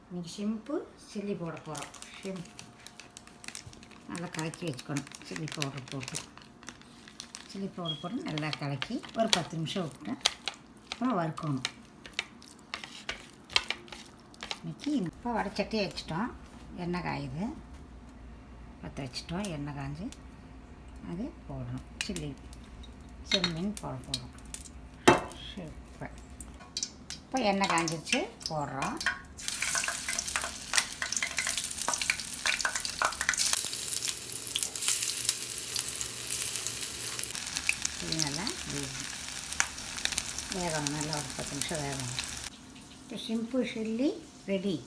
இன்றைக்கி simple chilli போட போகிறோம். நல்லா கலக்கி வச்சுக்கணும். சில்லி பவுடர் போட்டு நல்லா கலக்கி ஒரு 10 நிமிஷம் விட்டு அப்புறம் வறுக்கணும். இன்றைக்கி இப்போ வடைச்சட்டியை வச்சுட்டோம். எண்ணெய் காயுது, பற்ற வச்சுட்டோம். எண்ணெய் காய்ஞ்சி அது போடணும். செம்மீன் போட போகிறோம். சூப்பர். இப்போ எண்ணெய் காய்ஞ்சிருச்சு, போடுறோம். இது நல்லா வேகணும். நல்லா ஒரு 10 நிமிஷம் வேகணும். இப்போ சிம்பிள் சில்லி ரெடி.